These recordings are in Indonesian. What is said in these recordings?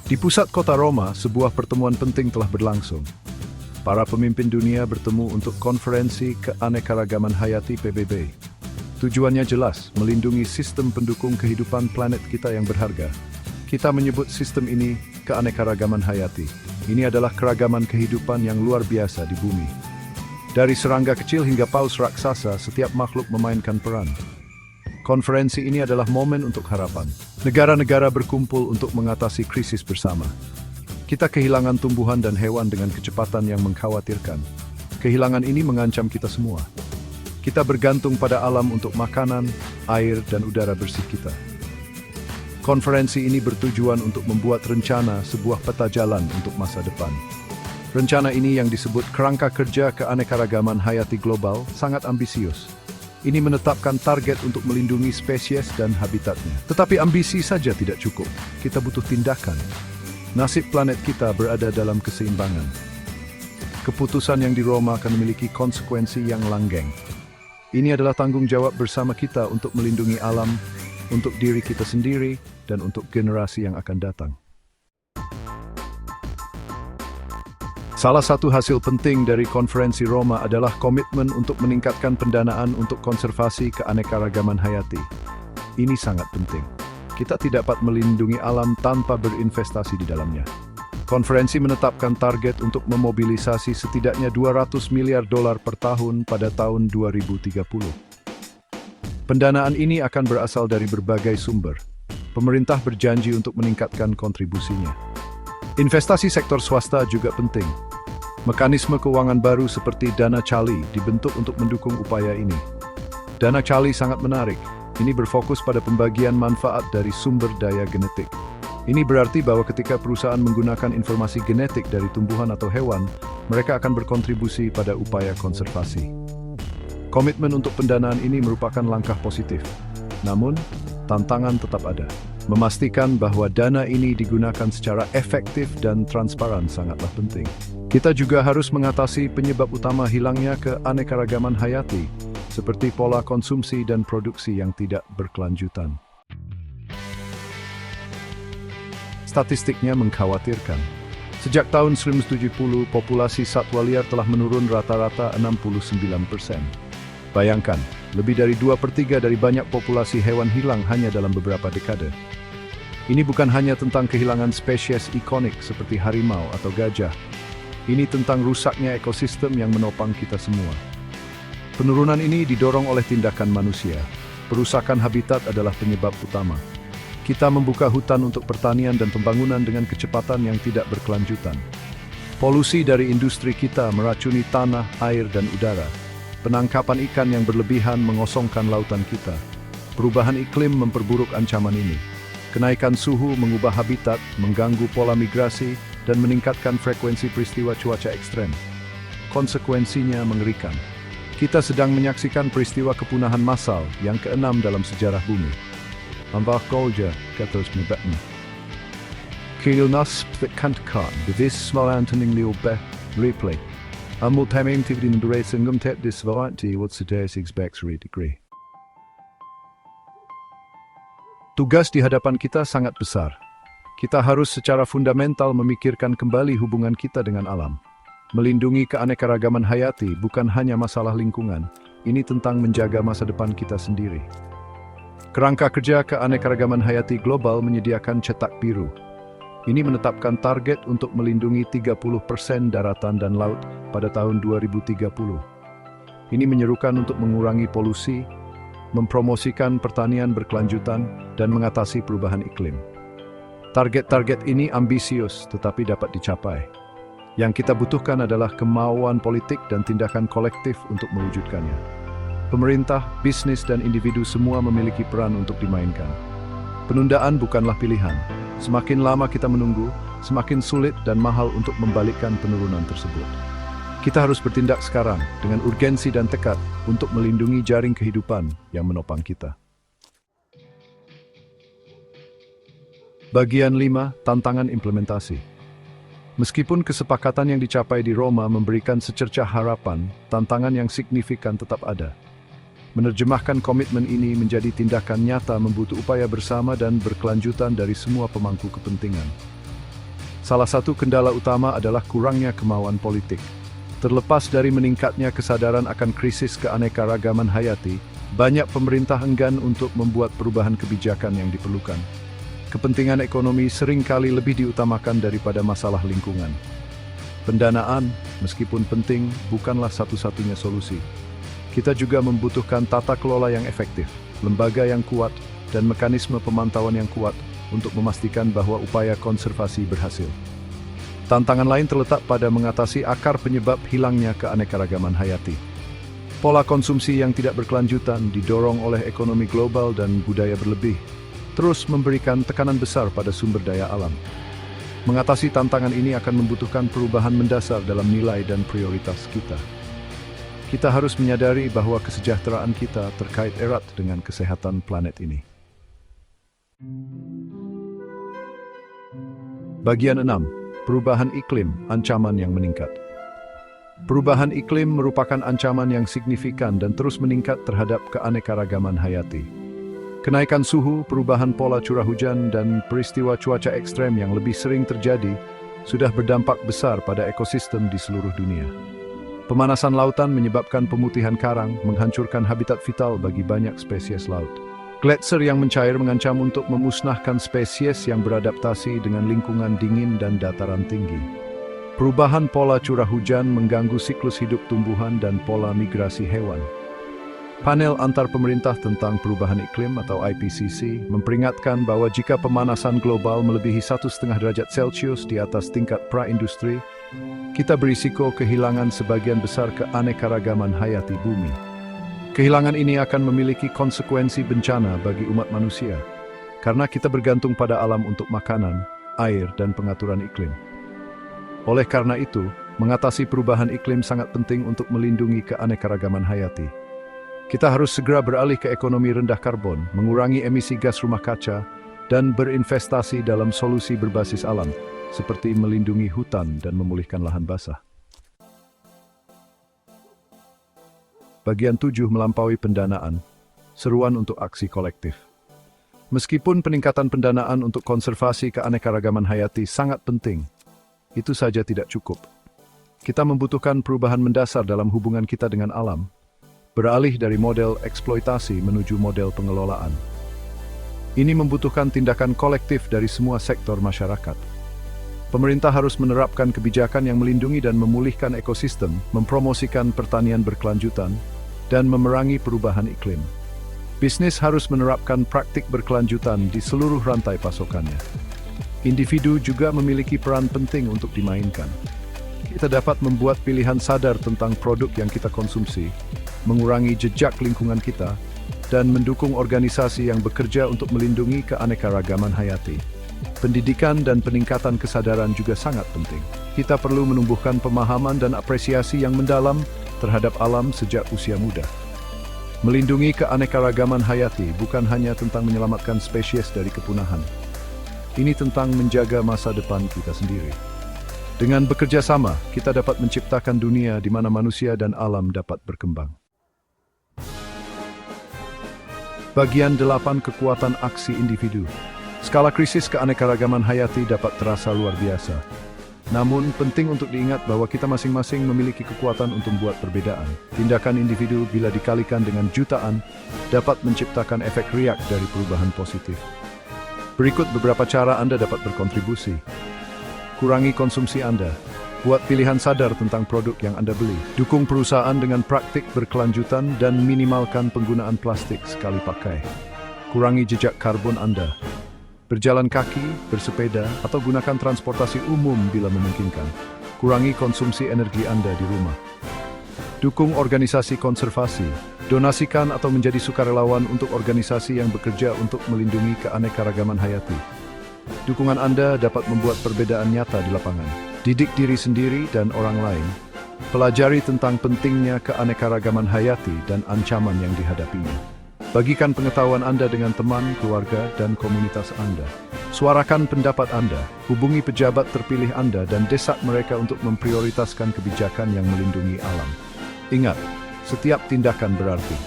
Di pusat kota Roma, sebuah pertemuan penting telah berlangsung. Para pemimpin dunia bertemu untuk konferensi keanekaragaman hayati PBB. Tujuannya jelas, melindungi sistem pendukung kehidupan planet kita yang berharga. Kita menyebut sistem ini keanekaragaman hayati. Ini adalah keragaman kehidupan yang luar biasa di bumi. Dari serangga kecil hingga paus raksasa, setiap makhluk memainkan peran. Konferensi ini adalah momen untuk harapan. Negara-negara berkumpul untuk mengatasi krisis bersama. Kita kehilangan tumbuhan dan hewan dengan kecepatan yang mengkhawatirkan. Kehilangan ini mengancam kita semua. Kita bergantung pada alam untuk makanan, air, dan udara bersih kita. Konferensi ini bertujuan untuk membuat rencana sebuah peta jalan untuk masa depan. Rencana ini yang disebut Kerangka Kerja Keanekaragaman Hayati Global sangat ambisius. Ini menetapkan target untuk melindungi spesies dan habitatnya. Tetapi ambisi saja tidak cukup. Kita butuh tindakan. Nasib planet kita berada dalam keseimbangan. Keputusan yang di Roma akan memiliki konsekuensi yang langgeng. Ini adalah tanggung jawab bersama kita untuk melindungi alam, untuk diri kita sendiri, dan untuk generasi yang akan datang. Salah satu hasil penting dari konferensi Roma adalah komitmen untuk meningkatkan pendanaan untuk konservasi keanekaragaman hayati. Ini sangat penting. Kita tidak dapat melindungi alam tanpa berinvestasi di dalamnya. Konferensi menetapkan target untuk memobilisasi setidaknya $200 miliar per tahun pada tahun 2030. Pendanaan ini akan berasal dari berbagai sumber. Pemerintah berjanji untuk meningkatkan kontribusinya. Investasi sektor swasta juga penting. Mekanisme keuangan baru seperti Dana Cali dibentuk untuk mendukung upaya ini. Dana Cali sangat menarik. Ini berfokus pada pembagian manfaat dari sumber daya genetik. Ini berarti bahwa ketika perusahaan menggunakan informasi genetik dari tumbuhan atau hewan, mereka akan berkontribusi pada upaya konservasi. Komitmen untuk pendanaan ini merupakan langkah positif. Namun, tantangan tetap ada. Memastikan bahwa dana ini digunakan secara efektif dan transparan sangatlah penting. Kita juga harus mengatasi penyebab utama hilangnya keanekaragaman hayati, seperti pola konsumsi dan produksi yang tidak berkelanjutan. Statistiknya mengkhawatirkan. Sejak tahun 1970, populasi satwa liar telah menurun rata-rata 69%. Bayangkan, lebih dari 2/3 dari banyak populasi hewan hilang hanya dalam beberapa dekade. Ini bukan hanya tentang kehilangan spesies ikonik seperti harimau atau gajah. Ini tentang rusaknya ekosistem yang menopang kita semua. Penurunan ini didorong oleh tindakan manusia. Perusakan habitat adalah penyebab utama. Kita membuka hutan untuk pertanian dan pembangunan dengan kecepatan yang tidak berkelanjutan. Polusi dari industri kita meracuni tanah, air, dan udara. Penangkapan ikan yang berlebihan mengosongkan lautan kita. Perubahan iklim memperburuk ancaman ini. Kenaikan suhu mengubah habitat, mengganggu pola migrasi, dan meningkatkan frekuensi peristiwa cuaca ekstrem. Konsekuensinya mengerikan. Kita sedang menyaksikan peristiwa kepunahan massal yang ke-6 dalam sejarah bumi. Ambah kolja katos mebetna. Kilnas kantkar, bevis smalantening liobeh, replay. Amul tamim tivdin beres engum tet disvaranti what sedes expects degree. Tugas di hadapan kita sangat besar. Kita harus secara fundamental memikirkan kembali hubungan kita dengan alam. Melindungi keanekaragaman hayati bukan hanya masalah lingkungan, ini tentang menjaga masa depan kita sendiri. Kerangka Kerja Keanekaragaman Hayati Global menyediakan cetak biru. Ini menetapkan target untuk melindungi 30% daratan dan laut pada tahun 2030. Ini menyerukan untuk mengurangi polusi, mempromosikan pertanian berkelanjutan, dan mengatasi perubahan iklim. Target-target ini ambisius tetapi dapat dicapai. Yang kita butuhkan adalah kemauan politik dan tindakan kolektif untuk mewujudkannya. Pemerintah, bisnis, dan individu semua memiliki peran untuk dimainkan. Penundaan bukanlah pilihan. Semakin lama kita menunggu, semakin sulit dan mahal untuk membalikkan penurunan tersebut. Kita harus bertindak sekarang dengan urgensi dan tekad untuk melindungi jaring kehidupan yang menopang kita. Bagian 5, tantangan implementasi. Meskipun kesepakatan yang dicapai di Roma memberikan secercah harapan, tantangan yang signifikan tetap ada. Menerjemahkan komitmen ini menjadi tindakan nyata membutuhkan upaya bersama dan berkelanjutan dari semua pemangku kepentingan. Salah satu kendala utama adalah kurangnya kemauan politik. Terlepas dari meningkatnya kesadaran akan krisis keanekaragaman hayati, banyak pemerintah enggan untuk membuat perubahan kebijakan yang diperlukan. Kepentingan ekonomi seringkali lebih diutamakan daripada masalah lingkungan. Pendanaan, meskipun penting, bukanlah satu-satunya solusi. Kita juga membutuhkan tata kelola yang efektif, lembaga yang kuat, dan mekanisme pemantauan yang kuat untuk memastikan bahwa upaya konservasi berhasil. Tantangan lain terletak pada mengatasi akar penyebab hilangnya keanekaragaman hayati. Pola konsumsi yang tidak berkelanjutan didorong oleh ekonomi global dan budaya berlebih, terus memberikan tekanan besar pada sumber daya alam. Mengatasi tantangan ini akan membutuhkan perubahan mendasar dalam nilai dan prioritas kita. Kita harus menyadari bahwa kesejahteraan kita terkait erat dengan kesehatan planet ini. Bagian 6. Perubahan iklim, ancaman yang meningkat. Perubahan iklim merupakan ancaman yang signifikan dan terus meningkat terhadap keanekaragaman hayati. Kenaikan suhu, perubahan pola curah hujan, dan peristiwa cuaca ekstrem yang lebih sering terjadi sudah berdampak besar pada ekosistem di seluruh dunia. Pemanasan lautan menyebabkan pemutihan karang, menghancurkan habitat vital bagi banyak spesies laut. Gletser yang mencair mengancam untuk memusnahkan spesies yang beradaptasi dengan lingkungan dingin dan dataran tinggi. Perubahan pola curah hujan mengganggu siklus hidup tumbuhan dan pola migrasi hewan. Panel Antar Pemerintah tentang Perubahan Iklim atau IPCC memperingatkan bahwa jika pemanasan global melebihi 1,5 derajat Celcius di atas tingkat pra-industri, kita berisiko kehilangan sebagian besar keanekaragaman hayati bumi. Kehilangan ini akan memiliki konsekuensi bencana bagi umat manusia, karena kita bergantung pada alam untuk makanan, air, dan pengaturan iklim. Oleh karena itu, mengatasi perubahan iklim sangat penting untuk melindungi keanekaragaman hayati. Kita harus segera beralih ke ekonomi rendah karbon, mengurangi emisi gas rumah kaca, dan berinvestasi dalam solusi berbasis alam, seperti melindungi hutan dan memulihkan lahan basah. Bagian 7. Melampaui pendanaan, seruan untuk aksi kolektif. Meskipun peningkatan pendanaan untuk konservasi keanekaragaman hayati sangat penting, itu saja tidak cukup. Kita membutuhkan perubahan mendasar dalam hubungan kita dengan alam, beralih dari model eksploitasi menuju model pengelolaan. Ini membutuhkan tindakan kolektif dari semua sektor masyarakat. Pemerintah harus menerapkan kebijakan yang melindungi dan memulihkan ekosistem, mempromosikan pertanian berkelanjutan, dan memerangi perubahan iklim. Bisnis harus menerapkan praktik berkelanjutan di seluruh rantai pasokannya. Individu juga memiliki peran penting untuk dimainkan. Kita dapat membuat pilihan sadar tentang produk yang kita konsumsi, mengurangi jejak lingkungan kita, dan mendukung organisasi yang bekerja untuk melindungi keanekaragaman hayati. Pendidikan dan peningkatan kesadaran juga sangat penting. Kita perlu menumbuhkan pemahaman dan apresiasi yang mendalam terhadap alam sejak usia muda. Melindungi keanekaragaman hayati bukan hanya tentang menyelamatkan spesies dari kepunahan. Ini tentang menjaga masa depan kita sendiri. Dengan bekerja sama, kita dapat menciptakan dunia di mana manusia dan alam dapat berkembang. Bagian 8. Kekuatan aksi individu. Skala krisis keanekaragaman hayati dapat terasa luar biasa. Namun, penting untuk diingat bahwa kita masing-masing memiliki kekuatan untuk membuat perbedaan. Tindakan individu bila dikalikan dengan jutaan, dapat menciptakan efek riak dari perubahan positif. Berikut beberapa cara Anda dapat berkontribusi. Kurangi konsumsi Anda. Buat pilihan sadar tentang produk yang Anda beli. Dukung perusahaan dengan praktik berkelanjutan dan minimalkan penggunaan plastik sekali pakai. Kurangi jejak karbon Anda. Berjalan kaki, bersepeda, atau gunakan transportasi umum bila memungkinkan. Kurangi konsumsi energi Anda di rumah. Dukung organisasi konservasi. Donasikan atau menjadi sukarelawan untuk organisasi yang bekerja untuk melindungi keanekaragaman hayati. Dukungan Anda dapat membuat perbedaan nyata di lapangan. Didik diri sendiri dan orang lain. Pelajari tentang pentingnya keanekaragaman hayati dan ancaman yang dihadapinya. Bagikan pengetahuan Anda dengan teman, keluarga, dan komunitas Anda. Suarakan pendapat Anda, hubungi pejabat terpilih Anda dan desak mereka untuk memprioritaskan kebijakan yang melindungi alam. Ingat, setiap tindakan berarti.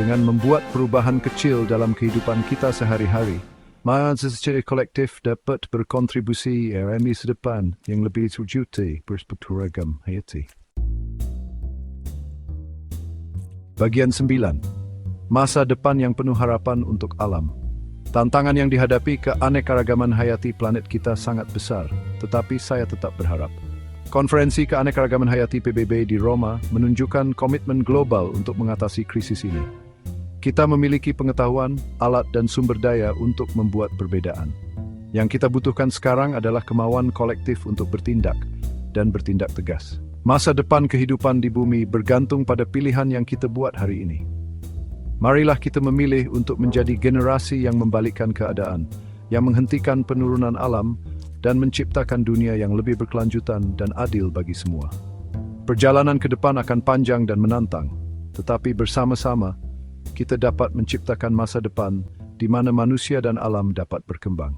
Dengan membuat perubahan kecil dalam kehidupan kita sehari-hari, Mari secara kolektif dapat berkontribusi era masa depan yang lebih terwujud beragam hayati. Bagian 9. Masa depan yang penuh harapan untuk alam. Tantangan yang dihadapi keanekaragaman hayati planet kita sangat besar, tetapi saya tetap berharap. Konferensi Keanekaragaman Hayati PBB di Roma menunjukkan komitmen global untuk mengatasi krisis ini. Kita memiliki pengetahuan, alat, dan sumber daya untuk membuat perbedaan. Yang kita butuhkan sekarang adalah kemauan kolektif untuk bertindak dan bertindak tegas. Masa depan kehidupan di bumi bergantung pada pilihan yang kita buat hari ini. Marilah kita memilih untuk menjadi generasi yang membalikkan keadaan, yang menghentikan penurunan alam, dan menciptakan dunia yang lebih berkelanjutan dan adil bagi semua. Perjalanan ke depan akan panjang dan menantang, tetapi bersama-sama, kita dapat menciptakan masa depan di mana manusia dan alam dapat berkembang.